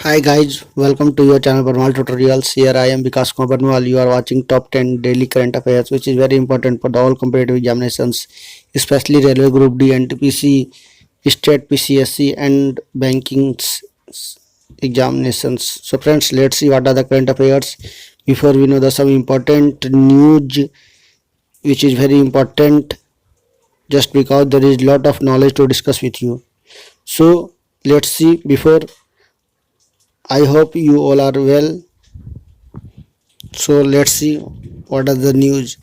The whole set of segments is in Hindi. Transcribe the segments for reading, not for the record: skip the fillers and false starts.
Hi guys, welcome to your channel Barmal Tutorials. Here I am Vikas Kumar Barmal. You are watching top 10 daily current affairs, which is very important for the all competitive examinations, especially Railway Group D, NTPC, State PCSC, and banking examinations. So friends, let's see what are the current affairs. Before we know the some important news, which is very important, just because there is lot of knowledge to discuss with you. So let's see. Before, I hope you all are well. So let's see what are the news.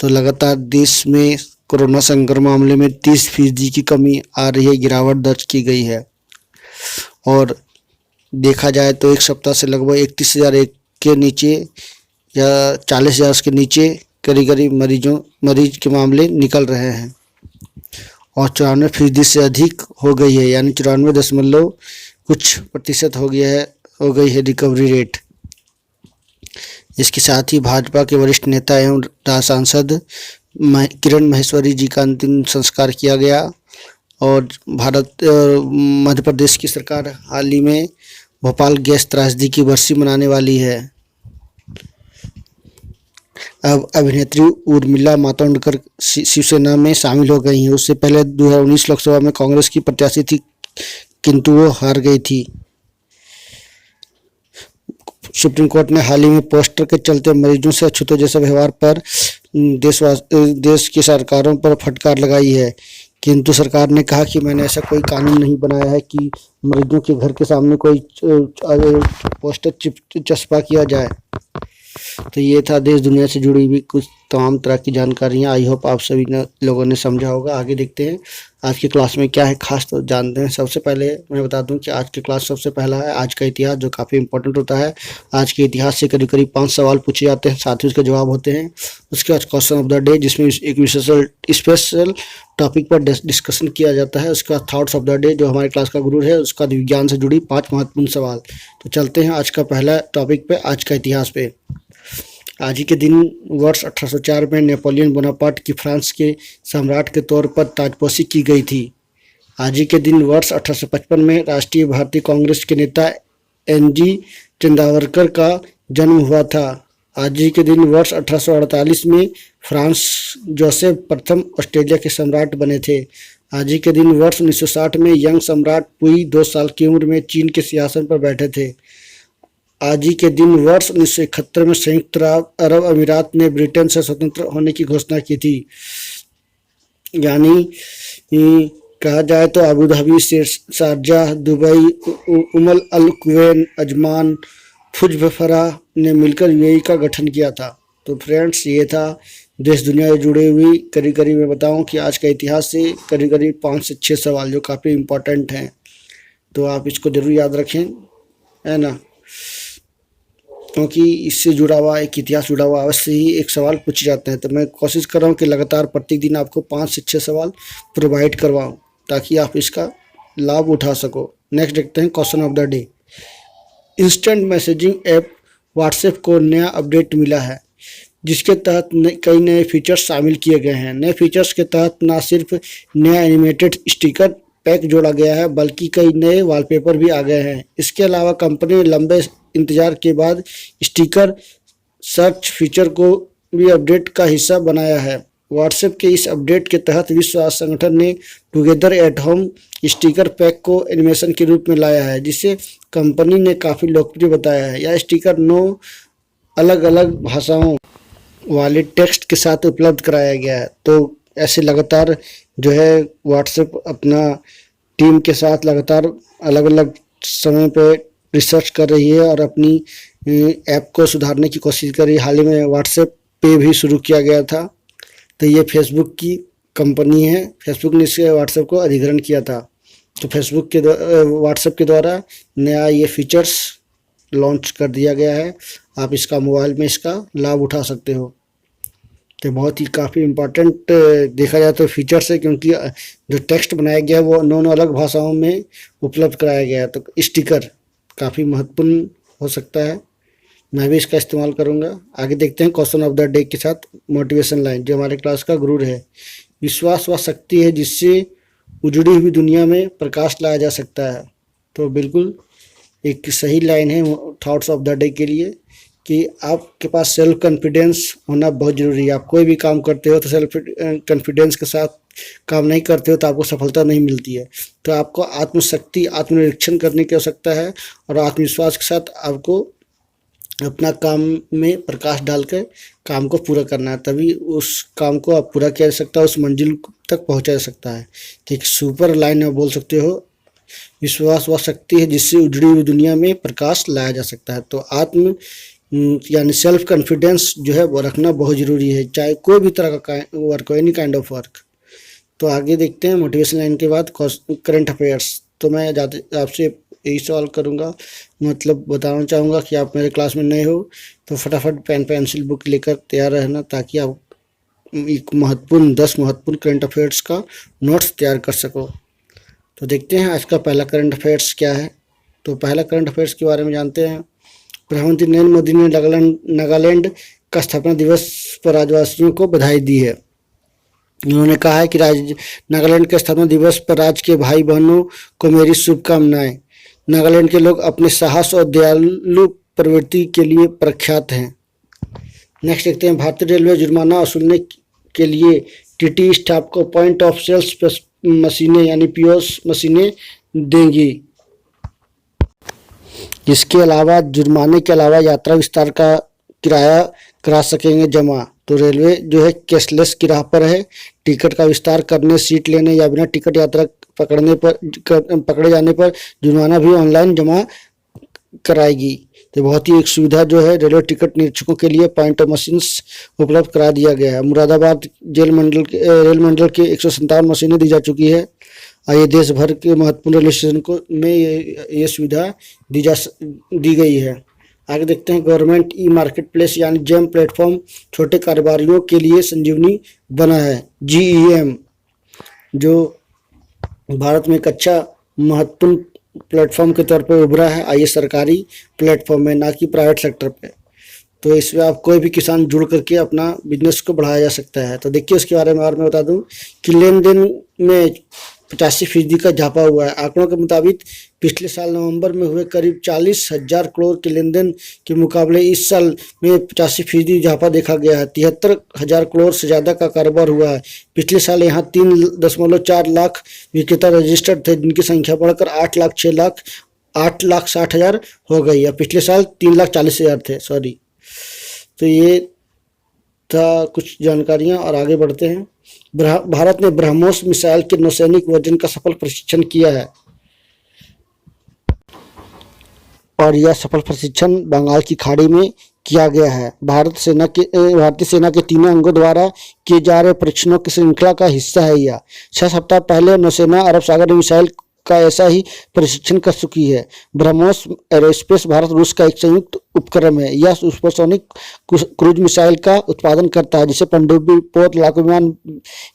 तो लगातार देश में कोरोना संक्रमण मामले में 30% की कमी आ रही है, गिरावट दर्ज की गई है। और देखा जाए तो एक सप्ताह से लगभग 31,000 के नीचे या 40,000 के नीचे करीब करीब मरीज के मामले निकल रहे हैं और 94% से अधिक हो गई है, यानी 94 कुछ प्रतिशत हो गई है रिकवरी रेट। इसके साथ ही भाजपा के वरिष्ठ नेता एवं सांसद किरण माहेश्वरी जी का अंतिम संस्कार किया गया। और मध्य प्रदेश की सरकार हाल ही में भोपाल गैस त्रासदी की बरसी मनाने वाली है। अब अभिनेत्री उर्मिला मातोंडकर शिवसेना में शामिल हो गई हैं। उससे पहले 2019 लोकसभा में कांग्रेस की प्रत्याशी थी, किंतु वो हार गई थी। सुप्रीम कोर्ट ने हाल ही में पोस्टर के चलते मरीजों से अछूतों जैसा व्यवहार पर देश की सरकारों पर फटकार लगाई है, किंतु सरकार ने कहा कि मैंने ऐसा कोई कानून नहीं बनाया है कि मरीजों के घर के सामने कोई पोस्टर चस्पा किया जाए। तो ये था देश दुनिया से जुड़ी हुई कुछ तमाम तरह की जानकारियाँ। आई होप आप सभी लोगों ने समझा होगा। आगे देखते हैं आज की क्लास में क्या है खास, तो जानते हैं। सबसे पहले मैं बता दूं कि आज की क्लास सबसे पहला है आज का इतिहास, जो काफ़ी इंपॉर्टेंट होता है। आज के इतिहास से करीब करीब 5 सवाल पूछे जाते हैं, साथ ही उसके जवाब होते हैं। उसके बाद क्वेश्चन ऑफ द डे, जिसमें एक स्पेशल टॉपिक पर डिस्कशन किया जाता है। उसका थॉट्स ऑफ द डे, जो हमारे क्लास का गुरु है, उसका विज्ञान से जुड़ी 5 महत्वपूर्ण सवाल। तो चलते हैं आज का पहला टॉपिक पे, आज का इतिहास पे। आज ही के दिन वर्ष 1804 में नेपोलियन बोनापार्ट की फ्रांस के सम्राट के तौर पर ताजपोशी की गई थी। आज ही के दिन वर्ष 1855 में राष्ट्रीय भारतीय कांग्रेस के नेता एन.जी. चंदावरकर का जन्म हुआ था। आज ही के दिन वर्ष 1848 में फ्रांस जोसेफ प्रथम ऑस्ट्रेलिया के सम्राट बने थे। आज ही के दिन वर्ष 1960 में यंग सम्राट पुई 2 साल की उम्र में चीन के सिंहासन पर बैठे थे। आज ही के दिन वर्ष 1971 में संयुक्त अरब अमीरात ने ब्रिटेन से स्वतंत्र होने की घोषणा की थी। यानी कहा जाए तो अबू धाबी, शारजाह, दुबई, उमल अल कुवैन, अजमान, फुजफरा ने मिलकर यूएई का गठन किया था। तो फ्रेंड्स, ये था देश दुनिया से जुड़े हुई करीब करीब मैं बताऊं कि आज का इतिहास से करीब करीब 5 से 6 सवाल जो काफ़ी इम्पोर्टेंट हैं। तो आप इसको जरूर याद रखें, है ना, क्योंकि इससे जुड़ा हुआ एक इतिहास जुड़ा हुआ अवश्य ही एक सवाल पूछे जाते हैं। तो मैं कोशिश कर रहा हूँ कि लगातार प्रत्येक दिन आपको 5 से 6 सवाल प्रोवाइड करवाऊँ, ताकि आप इसका लाभ उठा सको। नेक्स्ट देखते हैं question of the day. Instant messaging app WhatsApp को नया अपडेट मिला है, जिसके तहत कई नए फीचर्स शामिल किए गए हैं। नए फीचर्स के तहत न सिर्फ नया एनिमेटेड स्टिकर पैक जोड़ा गया है, बल्कि कई नए वॉलपेपर भी आ गए हैं। इसके अलावा कंपनी ने लंबे इंतजार के बाद स्टिकर सर्च फीचर को भी अपडेट का हिस्सा बनाया है। व्हाट्सएप के इस अपडेट के तहत विश्व स्वास्थ्य संगठन ने together at home sticker pack को एनिमेशन के रूप में लाया है, जिसे कंपनी ने काफ़ी लोकप्रिय बताया है। यह स्टिकर 9 अलग अलग भाषाओं वाले टेक्स्ट के साथ उपलब्ध कराया गया है। तो ऐसे लगातार जो है व्हाट्सएप अपना टीम के साथ लगातार अलग अलग समय पे रिसर्च कर रही है और अपनी ऐप को सुधारने की कोशिश कर रही है। हाल ही में व्हाट्सएप पे भी शुरू किया गया था। तो ये फेसबुक की कंपनी है, फेसबुक ने इसके व्हाट्सएप को अधिग्रहण किया था। तो फेसबुक के व्हाट्सएप के द्वारा नया ये फीचर्स लॉन्च कर दिया गया है। आप इसका मोबाइल में इसका लाभ उठा सकते हो। तो बहुत ही काफ़ी इम्पोर्टेंट देखा जाए तो फीचर्स है, क्योंकि जो टेक्स्ट बनाया गया है वो 9 अलग भाषाओं में उपलब्ध कराया गया है। तो स्टिकर काफ़ी महत्वपूर्ण हो सकता है, मैं भी इसका इस्तेमाल करूंगा। आगे देखते हैं क्वेश्चन ऑफ द डे के साथ मोटिवेशन लाइन, जो हमारे क्लास का गुरु है। विश्वास वह शक्ति है जिससे उजड़ी हुई दुनिया में प्रकाश लाया जा सकता है। तो बिल्कुल एक सही लाइन है थॉट्स ऑफ द डे के लिए कि आपके पास सेल्फ कॉन्फिडेंस होना बहुत ज़रूरी है। आप कोई भी काम करते हो तो सेल्फ कॉन्फिडेंस के साथ काम नहीं करते हो तो आपको सफलता नहीं मिलती है। तो आपको आत्मशक्ति, आत्मनिरीक्षण करने की आवश्यकता है और आत्मविश्वास के साथ आपको अपना काम में प्रकाश डालकर काम को पूरा करना है, तभी उस काम को आप पूरा किया जा सकता है, उस मंजिल तक पहुंचा जा सकता है। तो एक सुपर लाइन में बोल सकते हो, विश्वास वह शक्ति है जिससे उजड़ी हुई दुनिया में प्रकाश लाया जा सकता है। तो यानी सेल्फ कॉन्फिडेंस जो है वो रखना बहुत ज़रूरी है, चाहे कोई भी तरह का वर्क हो, एनी काइंड ऑफ वर्क। तो आगे देखते हैं मोटिवेशन लाइन के बाद करंट अफेयर्स। तो मैं आपसे यही सवाल करूंगा, मतलब बताना चाहूँगा कि आप मेरे क्लास में नए हो तो फटाफट पेन पेंसिल बुक लेकर तैयार रहना, ताकि आप एक महत्वपूर्ण 10 महत्वपूर्ण करंट अफेयर्स का नोट्स तैयार कर सको। तो देखते हैं आज का पहला करंट अफेयर्स क्या है। तो पहला करंट अफेयर्स के बारे में जानते हैं। प्रधानमंत्री नरेंद्र मोदी ने नागालैंड का स्थापना दिवस पर राज्यवासियों को बधाई दी है। उन्होंने कहा है कि नागालैंड के स्थापना दिवस पर राज्य के भाई बहनों को मेरी शुभकामनाएं। नागालैंड के लोग अपने साहस और दयालु प्रवृत्ति के लिए प्रख्यात हैं। नेक्स्ट देखते हैं, भारतीय रेलवे जुर्माना वसूलने के लिए टीटी स्टाफ को पॉइंट ऑफ सेल्स मशीनें यानी पीओएस मशीनें देंगी। इसके अलावा जुर्माने के अलावा यात्रा विस्तार का किराया करा सकेंगे जमा। तो रेलवे जो है कैशलेस की राह पर है। टिकट का विस्तार करने, सीट लेने या बिना टिकट यात्रा पकड़े जाने पर जुर्माना भी ऑनलाइन जमा कराएगी। तो बहुत ही एक सुविधा जो है रेलवे टिकट निरीक्षकों के लिए पॉइंट ऑफ मशीन्स उपलब्ध करा दिया गया है। मुरादाबाद रेल मंडल के 157 मशीनें दी जा चुकी है। ये देश भर के महत्वपूर्ण रेलवे स्टेशन को में ये सुविधा दी गई है। आगे देखते हैं, गवर्नमेंट ई मार्केट प्लेस यानी जेम प्लेटफॉर्म छोटे कारोबारियों के लिए संजीवनी बना है। जीईएम जो भारत में एक अच्छा महत्वपूर्ण प्लेटफॉर्म के तौर पर उभरा है। ये सरकारी प्लेटफॉर्म है, ना कि प्राइवेट सेक्टर पे। तो इसमें आप कोई भी किसान जुड़ करके अपना बिजनेस को बढ़ाया जा सकता है। तो देखिए उसके बारे में और मैं बता दूं कि लेन देन में 85% का इजाफा हुआ है। आंकड़ों के मुताबिक पिछले साल नवंबर में हुए करीब 40,000 करोड़ के लेन देन के मुकाबले इस साल में 85% इजाफा देखा गया है। 73,000 करोड़ से ज़्यादा का कारोबार हुआ है। पिछले साल यहाँ 3.4 लाख विक्रेता रजिस्टर्ड थे, जिनकी संख्या बढ़कर 8,60,000 हो गई है। पिछले साल 3,40,000 थे, सॉरी। तो ये था कुछ जानकारियाँ और आगे बढ़ते हैं। भारत ने ब्रह्मोस मिसाइल के नौसैनिक वर्जन का सफल परीक्षण किया है और यह सफल परीक्षण बंगाल की खाड़ी में किया गया है। भारतीय सेना के तीनों अंगों द्वारा किए जा रहे परीक्षणों की श्रृंखला का हिस्सा है। यह 6 सप्ताह पहले नौसेना अरब सागर में मिसाइल का ऐसा ही प्रशिक्षण कर चुकी है। ब्रह्मोस एरोस्पेस भारत रूस का एक संयुक्त उपक्रम है। यह सुपरसोनिक क्रूज मिसाइल का उत्पादन करता है, जिसे पनडुब्बी, पोत, लड़ाकू विमान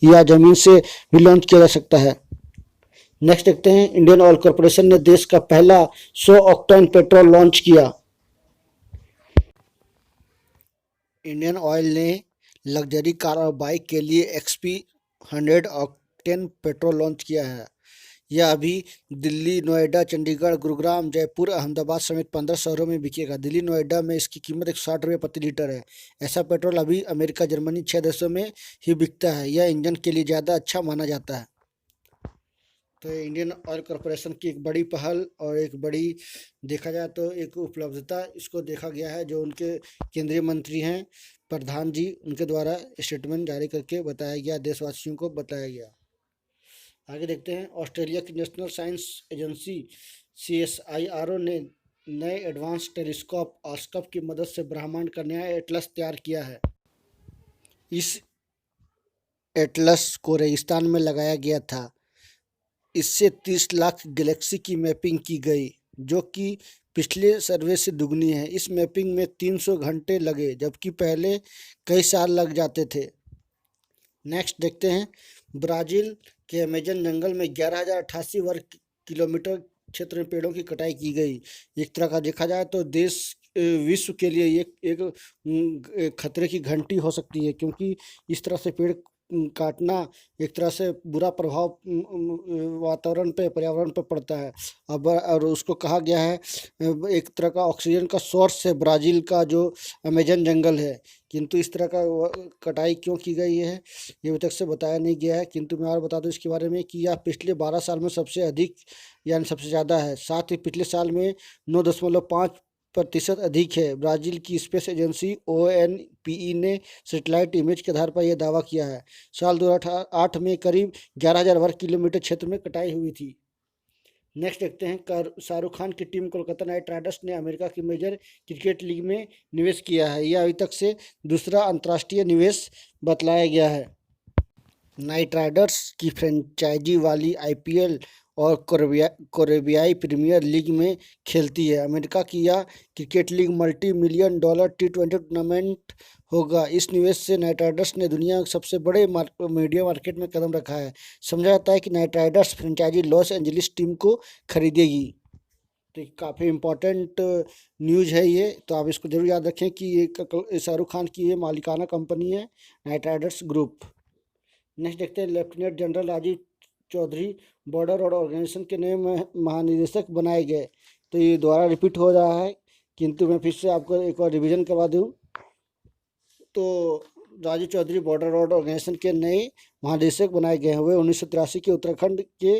या जमीन से भी लॉन्च किया जा सकता है। नेक्स्ट देखते हैं, इंडियन ऑयल कॉर्पोरेशन ने देश का पहला 100 ऑक्टेन पेट्रोल लॉन्च किया। इंडियन ऑयल ने लग्जरी कार और बाइक के लिए XP 100 ऑक्टेन पेट्रोल लॉन्च किया है। यह अभी दिल्ली, नोएडा, चंडीगढ़, गुरुग्राम, जयपुर, अहमदाबाद समेत 15 शहरों में बिकेगा। दिल्ली, नोएडा में इसकी कीमत 160 रुपये प्रति लीटर है। ऐसा पेट्रोल अभी अमेरिका, जर्मनी 6 देशों में ही बिकता है। यह इंजन के लिए ज़्यादा अच्छा माना जाता है। तो इंडियन ऑयल कॉरपोरेशन की एक बड़ी पहल और एक बड़ी, देखा जाए तो एक उपलब्धता इसको देखा गया है, जो उनके केंद्रीय मंत्री हैं प्रधान जी, उनके द्वारा स्टेटमेंट जारी करके बताया गया, देशवासियों को बताया गया। आगे देखते हैं, ऑस्ट्रेलिया की नेशनल साइंस एजेंसी CSIRO ने नए एडवांस टेलीस्कोप ऑस्कप की मदद से ब्रह्मांड का नया एटलस तैयार किया है। इस एटलस को रेगिस्तान में लगाया गया था। इससे 30 लाख गैलेक्सी की मैपिंग की गई, जो कि पिछले सर्वे से दुगनी है। इस मैपिंग में 300 घंटे लगे, जबकि पहले कई साल लग जाते थे। नेक्स्ट देखते हैं, ब्राज़ील के अमेजन जंगल में 11,088 वर्ग किलोमीटर क्षेत्र में पेड़ों की कटाई की गई। एक तरह का देखा जाए तो विश्व के लिए एक खतरे की घंटी हो सकती है, क्योंकि इस तरह से पेड़ काटना एक तरह से बुरा प्रभाव वातावरण पे, पर्यावरण पे पड़ता है। अब और उसको कहा गया है एक तरह का ऑक्सीजन का सोर्स है ब्राज़ील का जो अमेज़न जंगल है। किंतु इस तरह का कटाई क्यों की गई है ये अभी तक से बताया नहीं गया है। किंतु मैं और बता दूं इसके बारे में कि यह पिछले 12 साल में सबसे अधिक यानी सबसे ज़्यादा है। साथ ही पिछले साल में 9.5% अधिक है। ब्राज़ील की स्पेस एजेंसी ONPE ने सैटेलाइट इमेज के आधार पर यह दावा किया है। साल 2008 में करीब 11,000 वर्ग किलोमीटर क्षेत्र में कटाई हुई थी। नेक्स्ट देखते हैं शाहरुख खान की टीम कोलकाता नाइट राइडर्स ने अमेरिका की मेजर क्रिकेट लीग में निवेश किया है। यह अभी तक से दूसरा अंतर्राष्ट्रीय निवेश बतलाया गया है। नाइट राइडर्स की फ्रेंचाइजी वाली IPL और कोरियाई प्रीमियर लीग में खेलती है। अमेरिका की यह cricket league $multi-million T20 tournament होगा। इस निवेश से नाइट राइडर्स ने दुनिया के सबसे बड़े मीडिया मार्केट में कदम रखा है। समझा जाता है कि Knight Riders franchise Los Angeles team को खरीदेगी। तो काफ़ी इम्पोर्टेंट न्यूज़ है ये, तो आप इसको जरूर याद रखें कि ये शाहरुख खान की ये मालिकाना कंपनी है नाइट राइडर्स ग्रुप। नेक्स्ट देखते हैं lieutenant general Rajiv Chaudhary border road organisation के नए महानिदेशक बनाए गए। तो ये दोबारा रिपीट हो रहा है, किंतु मैं फिर से आपको एक बार रिवीजन करवा दूं तो Rajiv Chaudhary border road organisation के नए महानिदेशक बनाए गए हैं। वे 1983 के उत्तराखंड के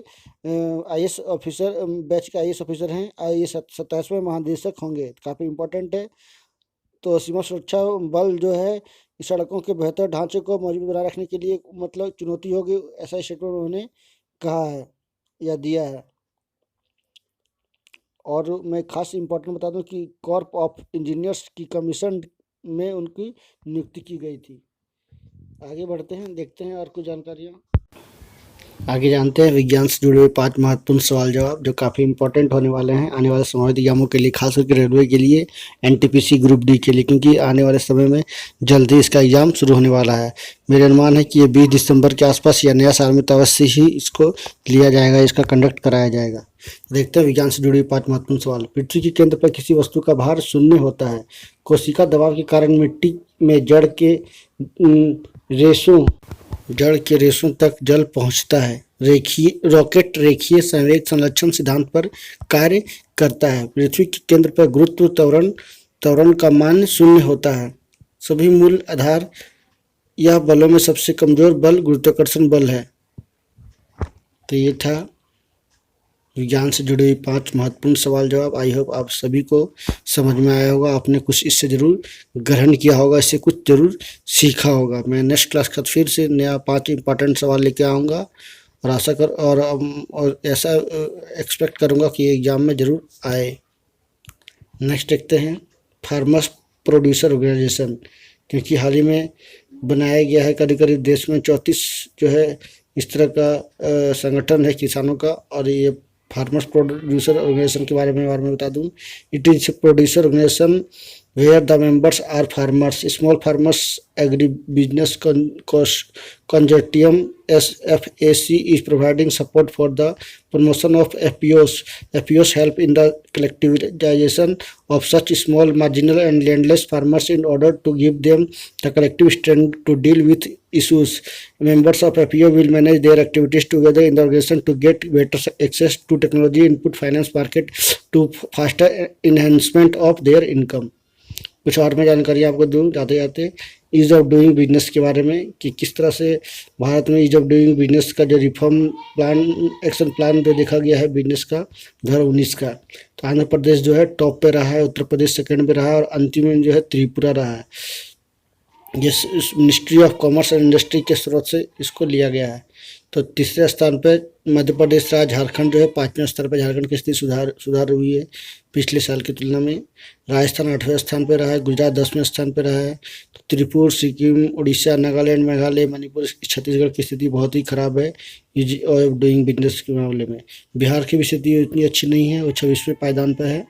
IAS ऑफिसर बैच के IAS ऑफिसर हैं। ये 27वें महानिदेशक होंगे। काफ़ी इम्पोर्टेंट है। तो सीमा सुरक्षा बल जो है सड़कों के बेहतर ढांचे को मजबूत बनाए रखने के लिए मतलब चुनौती होगी, ऐसा स्टेटमेंट उन्होंने कहा है या दिया है। और मैं खास इम्पोर्टेंट बता दूं कि कॉर्प ऑफ इंजीनियर्स की कमीशन में उनकी नियुक्ति की गई थी। आगे बढ़ते हैं, देखते हैं और कुछ जानकारियाँ। आगे जानते हैं विज्ञान से जुड़े हुए 5 महत्वपूर्ण सवाल जवाब जो काफ़ी इंपॉर्टेंट होने वाले हैं आने वाले संभावित एग्जामों के लिए, खास करके रेलवे के लिए, NTPC ग्रुप डी के लिए, क्योंकि आने वाले समय में जल्द ही इसका एग्ज़ाम शुरू होने वाला है। मेरा अनुमान है कि ये 20 दिसंबर के आसपास या नया साल में तो अवश्य ही इसको लिया जाएगा, इसका कंडक्ट कराया जाएगा। देखते हैं विज्ञान से जुड़े 5 महत्वपूर्ण सवाल। पृथ्वी के केंद्र पर किसी वस्तु का भार शून्य होता है। कोशिका दबाव के कारण मिट्टी में जड़ के रेशों तक जल पहुंचता है। रॉकेट रेखीय संवेग संरक्षण सिद्धांत पर कार्य करता है। पृथ्वी के केंद्र पर गुरुत्व त्वरण का मान शून्य होता है। सभी मूल आधार यह बलों में सबसे कमजोर बल गुरुत्वाकर्षण बल है। तो ये था विज्ञान से जुड़े 5 महत्वपूर्ण सवाल जवाब। आई होप आप सभी को समझ में आया होगा, आपने कुछ इससे ज़रूर ग्रहण किया होगा, इससे कुछ ज़रूर सीखा होगा। मैं नेक्स्ट क्लास का फिर से नया 5 इंपॉर्टेंट सवाल लेके आऊँगा और आशा कर और ऐसा एक्सपेक्ट करूँगा कि एग्ज़ाम में ज़रूर आए। नेक्स्ट देखते हैं फार्मर्स प्रोड्यूसर ऑर्गेनाइजेशन, क्योंकि हाल ही में बनाया गया है। करीब करीब देश में 34 जो है इस तरह का संगठन है किसानों का, और ये फार्मर्स प्रोड्यूसर ऑर्गेनाइजेशन के बारे में बता दूं। It is producer organisation where the members are farmers. Small Farmers Agribusiness Consortium SFAC is providing support for the promotion of FPOs. FPOs help in the collectivization of such small, marginal and landless farmers in order to give them the collective strength to deal with issues. Members of FPO will manage their activities together in the organization to get better access to technology, input, finance, market to faster enhancement of their income. कुछ और मैं जानकारी आपको दूँ जाते जाते ईज ऑफ डूइंग बिजनेस के बारे में, कि किस तरह से भारत में ईज ऑफ डूइंग बिजनेस का जो रिफॉर्म प्लान, एक्शन प्लान जो देखा गया है बिजनेस का 2019 का, तो आंध्र प्रदेश जो है टॉप पे रहा है, उत्तर प्रदेश सेकंड पे रहा है और अंतिम में जो है त्रिपुरा रहा है। जिस ministry of commerce and industry के स्रोत से इसको लिया गया है। तो तीसरे स्थान पर मध्य प्रदेश रहा, झारखंड जो है 5वें स्तर पर, झारखंड की स्थिति सुधार हुई है पिछले साल की तुलना में। राजस्थान 8वें स्थान पर रहा है, गुजरात 10वें स्थान पर रहा है। तो त्रिपुरा, सिक्किम, उड़ीसा, नागालैंड, मेघालय, मणिपुर, छत्तीसगढ़ की स्थिति बहुत ही खराब है ईज ऑफ डूइंग बिजनेस के मामले में। बिहार की भी स्थिति उतनी अच्छी नहीं है, वो 26वें पायदान पर है।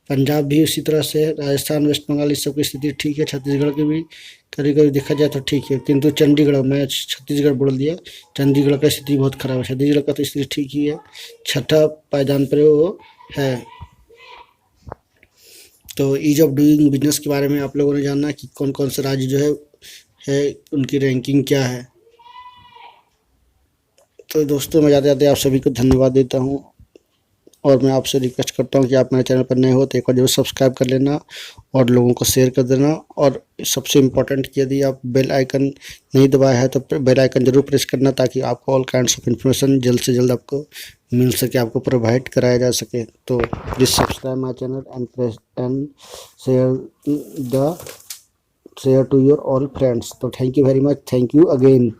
पंजाब भी उसी तरह से है, राजस्थान, वेस्ट बंगाल इस सब की स्थिति ठीक है, छत्तीसगढ़ की भी कभी कभी देखा जाए तो ठीक है, किंतु चंडीगढ़, मैं छत्तीसगढ़ बोल दिया, चंडीगढ़ का स्थिति बहुत खराब है। छत्तीसगढ़ का तो स्थिति ठीक ही है, 6ठा पायदान पर वो है। तो ईज ऑफ डूइंग बिजनेस के बारे में आप लोगों ने जानना कि कौन कौन से राज्य जो है उनकी रैंकिंग क्या है। तो दोस्तों मैं जाते जाते आप सभी को धन्यवाद देता हूँ और मैं आपसे रिक्वेस्ट करता हूँ कि आप मेरे चैनल पर नए हो तो एक बार जरूर सब्सक्राइब कर लेना और लोगों को शेयर कर देना। और सबसे इम्पोर्टेंट कि यदि आप बेल आइकन नहीं दबाया है तो बेल आइकन जरूर प्रेस करना ताकि आपको ऑल काइंड्स ऑफ इन्फॉर्मेशन जल्द से जल्द आपको मिल सके, आपको प्रोवाइड कराया जा सके। तो please subscribe my channel and press and share to your all friends. तो thank you very much, thank you again.